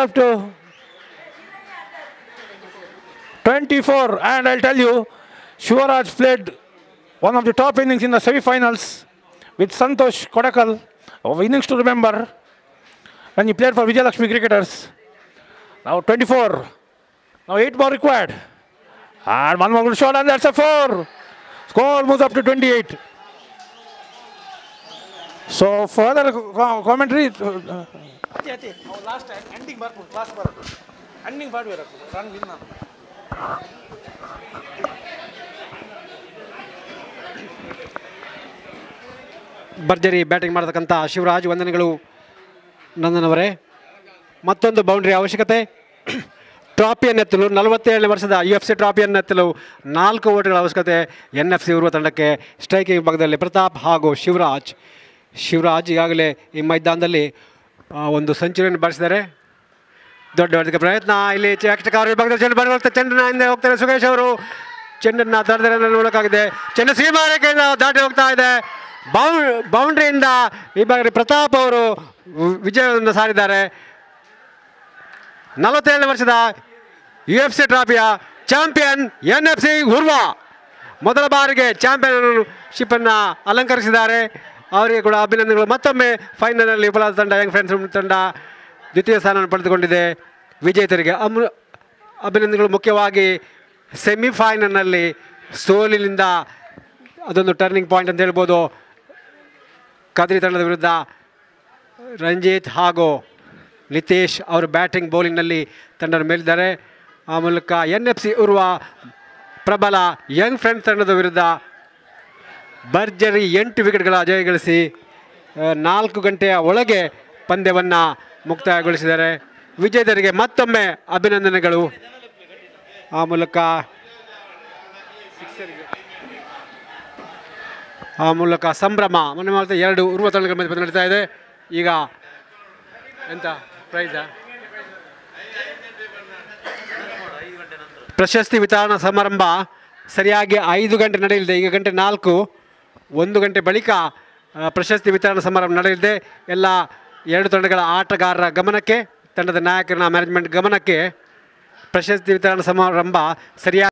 up to 24. And I'll tell you, Shivaraj played one of the top innings in the semi-finals with Santosh Kodakal, of innings to remember, when he played for Vijay Lakshmi Cricketers. Now 24. Now 8 more required. And one more good shot, and that's a 4. Score moves up to 28. So further commentary. Last ending part. Ending part run win. ಭರ್ಜರಿ batting ಮಾಡತಕ್ಕಂಥ ಶಿವರಾಜ್, ವಂದನೆಗಳು ನಂದನವರೇ. ಮತ್ತೊಂದು boundary ಅವಶ್ಯಕತೆ. ಟ್ರಾಫಿಯನ್ನೆತ್ತಲು 47ನೇ ವರ್ಷದ UFC ಟ್ರಾಫಿಯನ್ನೆತ್ತಲು 4 ಓಟುಗಳ ಅವಶ್ಯಕತೆ NFC Urwa ತಂಡಕ್ಕೆ. Striking ಭಾಗದಲ್ಲಿ ಪ್ರತಾಪ್ ಹಾಗೂ ಶಿವರಾಜ್ ಈಗಾಗಲೇ ಈ ಮೈದಾನದಲ್ಲಿ ಒಂದು ಸೆಂಚುರಿಯನ್ನು ಬಾರಿಸಿದ್ದಾರೆ. ದೊಡ್ಡ ಪ್ರಯತ್ನ. ಇಲ್ಲಿ ಭಾಗದಲ್ಲಿ ಚೆಂಡು ಬರಬೇಕು. ಚೆಂಡನ್ನ ಹಿಂದೆ ಹೋಗ್ತಾರೆ ಸುಗೇಶ್ ಅವರು. ಚೆಂಡನ್ನು ತಡೆದರೆ ನೋಡೋಕ್ಕಾಗಿದೆ. ಚೆಂಡು ಸೀಮಾರೇಖೆಯಿಂದ ದಾಟಿ ಹೋಗ್ತಾ ಇದೆ. ಬೌಂಡ್ರಿಯಿಂದ ಈ ಬಾರಿ ಪ್ರತಾಪ್ ಅವರು ವಿಜಯವನ್ನು ಸಾರಿದ್ದಾರೆ. 47ನೇ ವರ್ಷದ UFC ಟ್ರಾಫಿಯ ಚಾಂಪಿಯನ್ NFC ಉರ್ವ ಮೊದಲ ಬಾರಿಗೆ ಚಾಂಪಿಯನ್ಶಿಪ್ಪನ್ನು ಅಲಂಕರಿಸಿದ್ದಾರೆ. ಅವರಿಗೆ ಕೂಡ ಅಭಿನಂದನೆಗಳು. ಮತ್ತೊಮ್ಮೆ ಫೈನಲ್ನಲ್ಲಿ ವಿಫಲಾದ ತಂಡ ಯಂಗ್ ಫ್ರೆಂಡ್ಸ್ ತಂಡ ದ್ವಿತೀಯ ಸ್ಥಾನವನ್ನು ಪಡೆದುಕೊಂಡಿದೆ. ವಿಜೇತರಿಗೆ ಅಭಿನಂದನೆಗಳು. ಮುಖ್ಯವಾಗಿ ಸೆಮಿಫೈನಲ್ನಲ್ಲಿ ಸೋಲಿನಿಂದ ಅದೊಂದು ಟರ್ನಿಂಗ್ ಪಾಯಿಂಟ್ ಅಂತ ಹೇಳ್ಬೋದು. ಕದ್ರಿ ತಂಡದ ವಿರುದ್ಧ ರಂಜಿತ್ ಹಾಗೂ ನಿತೇಶ್ ಅವರು ಬ್ಯಾಟಿಂಗ್ ಬೌಲಿಂಗ್ನಲ್ಲಿ ತಂಡವನ್ನು ಮೇಲಿದ್ದಾರೆ. ಆ ಮೂಲಕ NFC ಉರ್ವ ಪ್ರಬಲ ಯಂಗ್ ಫ್ರೆಂಡ್ಸ್ ತಂಡದ ವಿರುದ್ಧ ಭರ್ಜರಿ 8 ವಿಕೆಟ್ಗಳ ಜಯ ಗಳಿಸಿ 4 ಗಂಟೆಯ ಒಳಗೆ ಪಂದ್ಯವನ್ನು ಮುಕ್ತಾಯಗೊಳಿಸಿದ್ದಾರೆ. ವಿಜೇತರಿಗೆ ಮತ್ತೊಮ್ಮೆ ಅಭಿನಂದನೆಗಳು. ಆ ಮೂಲಕ ಸಂಭ್ರಮ. ಮೊನ್ನೆ ಮಾಡ್ತಾ 2 ಉರ್ವ ತಂಡಗಳ ಮಧ್ಯೆ ನಡೀತಾ ಇದೆ. ಈಗ ಎಂತ ಪ್ರೈಸಾ ಪ್ರಶಸ್ತಿ ವಿತರಣಾ ಸಮಾರಂಭ ಸರಿಯಾಗಿ 5 ಗಂಟೆ ನಡೆಯಲಿದೆ. ಈಗ 4:00, 1 ಗಂಟೆ ಬಳಿಕ ಪ್ರಶಸ್ತಿ ವಿತರಣಾ ಸಮಾರಂಭ ನಡೆಯಲಿದೆ. ಎಲ್ಲ 2 ತಂಡಗಳ ಆಟಗಾರರ ಗಮನಕ್ಕೆ, ತಂಡದ ನಾಯಕರ ಮ್ಯಾನೇಜ್ಮೆಂಟ್ ಗಮನಕ್ಕೆ ಪ್ರಶಸ್ತಿ ವಿತರಣಾ ಸಮಾರಂಭ ಸರಿಯಾಗಿ